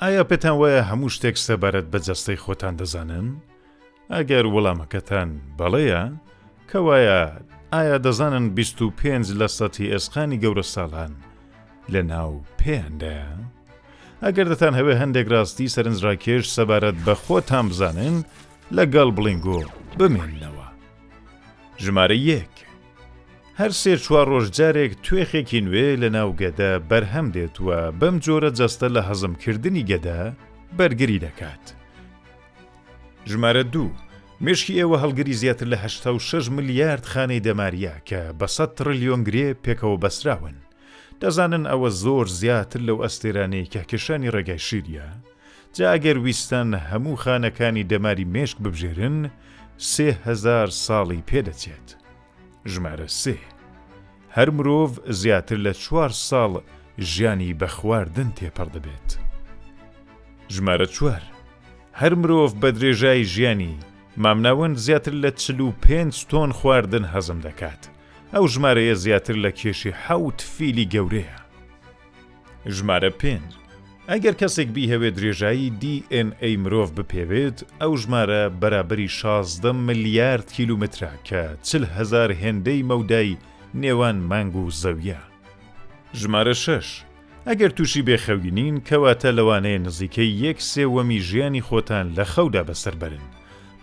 ئایا پێتان وایە هەموو شتێک سەبارەت بە جەستەی خۆتان دەزانن؟ ئەگەر وەڵامەکەتان بەڵەیە، کەوایە ئایا دەزانن 25% ئێسقانی گەورە ساڵان لە ناو پێیاندایە؟ ئەگەر دەتان هەوێ هەندێک ڕاستی سەرنجڕاکێش سەبارەت بە خۆتان بزانن، لەگەڵ بڵینگۆ بمێننەوە. ژمارە 1. هەر 3-4 ڕۆژ جارێک توێخێکی نوێ لە ناو گەدە بەرهەم دێت و بەم جۆرە جەستە لە هەزمکردنی گەدە بەرگری دەکات. ژمارە 2. مێشکی ئێوە هەڵگری زیاتر لە 86 ملیارد خانەی دەماریە کە بە 100 تریلیۆن گرێ پێکەوە بەسراون. دەزانن ئەوە زۆر زیاتر لەو ئەستێرانەی کەکێشانی ڕێگای شیریە، جا ئەگەر ویستان هەموو خانەکانی دەماری مێشک ببژێرن 3000 ساڵی پێدەچێت. ژمارە 3. هەر مرۆڤ زیاتر لە 4 ساڵ ژیانی بە خواردن تێپەڕ دەبێت. ژمارە 4. هەر مرۆڤ بە درێژایی ژیانی مامناوەند زیاتر لە 45 تۆن خواردن هەزم دەکات. ئەو ژمارەیە زیاتر لە کێشی 7 فیلی گەورەیە. ژمارە 5. ئەگەر کەسێک بیهەوێت درێژایی DNA مرۆڤ بپێوێت، ئەو ژمارە بەرابەری 16 ملیارد کیلومترە کە 40,000 هێندەی مەودای نێوان مانگ و زەویە. ژمارە 6. ئەگەر تووشی بێخەوینین، کەواتە لەوانەیە نزیکەی 1/3 ژیانی خۆتان لە خەودا بەسەر بەرن.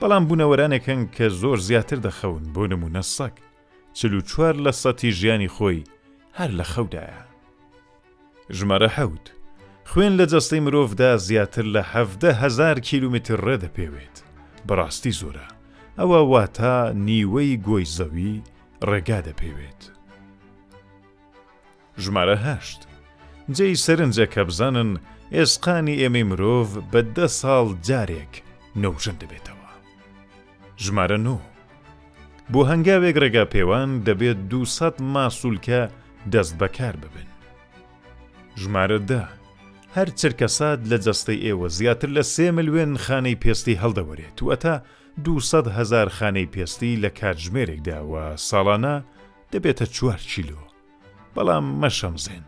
بەڵام بوونەوەرانێکن کە زۆر زیاتر دەخەون، بۆ نمونە سەگ 44% ژیانی خۆی هەر لە خەودایە. ژمارە 7. خوێن لە جەستەی مرۆڤدا زیاتر لە 17,000 کیلومتر ڕێدەپێوێت. بەڕاستی زۆرە. ئەوە واتە نیوەی گۆی زەوی ڕێگا دەپێوێت. ژمارە 8. جێی سەرنجە کە بزانن ئێسقانی ئێمەی مرۆڤ بە 10 ساڵ جارێک نەوژەن دەبێتەوە. ژمارە 9. بۆ هەنگاوێک ڕێگا پێوان دەبێت 200 ماسوولکە دەست بەکار ببن. ژمارە 10. هەر چرکە ساد لە جەستەی ئێوە زیاتر لە 3 ملیۆن خانەی پێستی هەڵدەوەرێت، وەتا 200,000 خانەی پێستی لە کاتژمێرێکدا و ساڵانە دەبێتە 4 کیلۆ. بەڵام مەشەمزێن،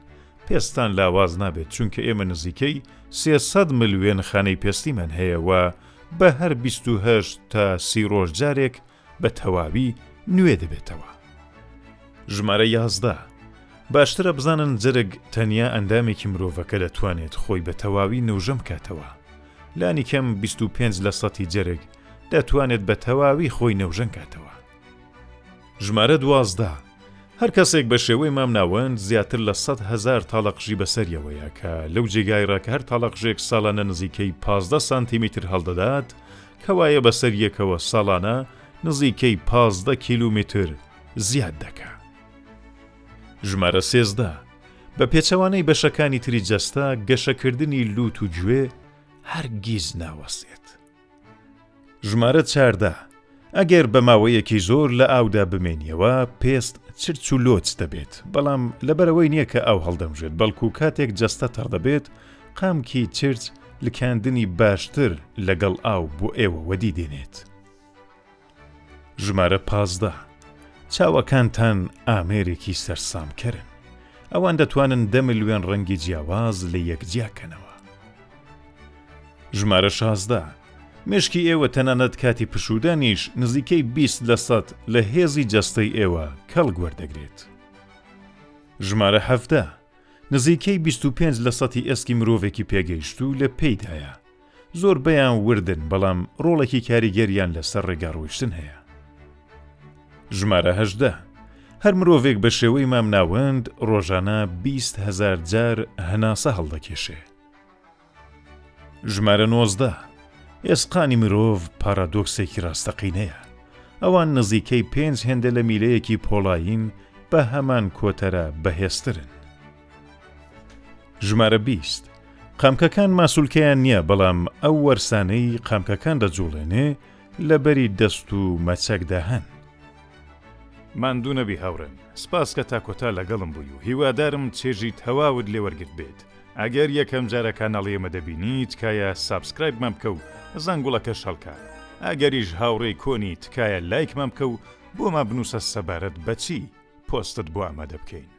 پێستان لاواز نابێت چونکە ئێمە نزیکەی 300 ملیۆن خانەی پێستیمان هەیە و بە هەر 28 تا 30 ڕۆژ جارێک بە تەواوی نوێ دەبێتەوە. ژمارە 11. باشترە بزانن جرگ تەنیا ئەندامێکی مرۆڤەکە دەتوانێت خۆی بە تەواوی نەوژەم کاتەوە. لانی کەم 25% جرگ دەتوانێت بە تەواوی خۆی نەوژەن کاتەوە. ژمارە 12. هەر کەسێک بە شێوەی مامناوەند زیاتر لە 100,000 تاڵەقژی بەسەریەوەیە کە لەو جێگایڕە کە هەر تاڵەقژێک ساڵانە نزیکەی 15 سانتیمتر هەڵدەدات، کەوایە بەسەر یەکەوە ساڵانە نزیکەی 15 کیلومتر زیاد دەکات. ژمارە 13. بە پێچەوانەی بەشەکانی تری جەستە گەشەکردنی لوت و گوێ هەرگیز ناوەستێت. ژمارە 14. ئەگەر بە ماوەیەکی زۆر لە ئاودا بمێنیەوە، پێست چرچ و لۆچ دەبێت، بەڵام لەبەرەوەی نییە کە ئاو هەڵدەمژێت، بەڵکو کاتێک جەستە تەڕ دەبێت، قامکی چرچ لکاندنی باشتر لەگەڵ ئاو بۆ ئێوە وەدی دێنێت. ژمارە 15. چاوەکانتان ئامێرێکی سەرسامکەرن. ئەوان دەتوانن 10 ملیۆن ڕەنگی جیاواز لە یەکجیاکەنەوە. ژمارە 16. مێشکی ئێوە تەنانەت کاتی پشودانیش نزیکەی 20% لە هێزی جەستەی ئێوە کەڵ گوەردەگرێت. ژمارە 17. نزیکەی 25% ئەسکی مرۆڤێکی پێگەیشت و لە پێیدایە. زۆر بەیان وردن، بەڵام ڕۆڵێکی کاریگەریان لەسەر ڕێگا ڕۆیشتن هەیە. ژمارە 18. هەر مرۆڤێک بە شێوەی مامناوەند ڕۆژانە 20,000 جار هەناسە هەڵدەکێشێ. ژمارە 19. ئێسقانی مرۆڤ پارادۆکسێکی ڕاستەقینەیە. ئەوان نزیکەی 5 هێندە لە میلەیەکی پۆڵاین بە هەمان کۆتەرە بەهێزترن. ژمارە 20. قامکەکان ماسوولکەیان نییە، بەڵام ئەو وەرسانەی قامکەکان دەجوڵێنێ لە بەری دەست و مەچەکدا هەن. ماندوو نەبی هاوڕێن، سپاس کە تا کۆتا لەگەڵم بووی و هیوادارم چێژی تەواوت لێوەرگرت بێت. ئەگەر یەکەم جارە کاناڵی ئێمە دەبینیت، تکایە سابسکرایبمان بکە و زەنگوڵەکەش هەڵکە. ئەگەریش هاوڕێی کۆنی، تکایە لایکمان بکە و بۆمان بنووسە سەبارەت بەچی پۆستت بۆ ئامادە بکەین.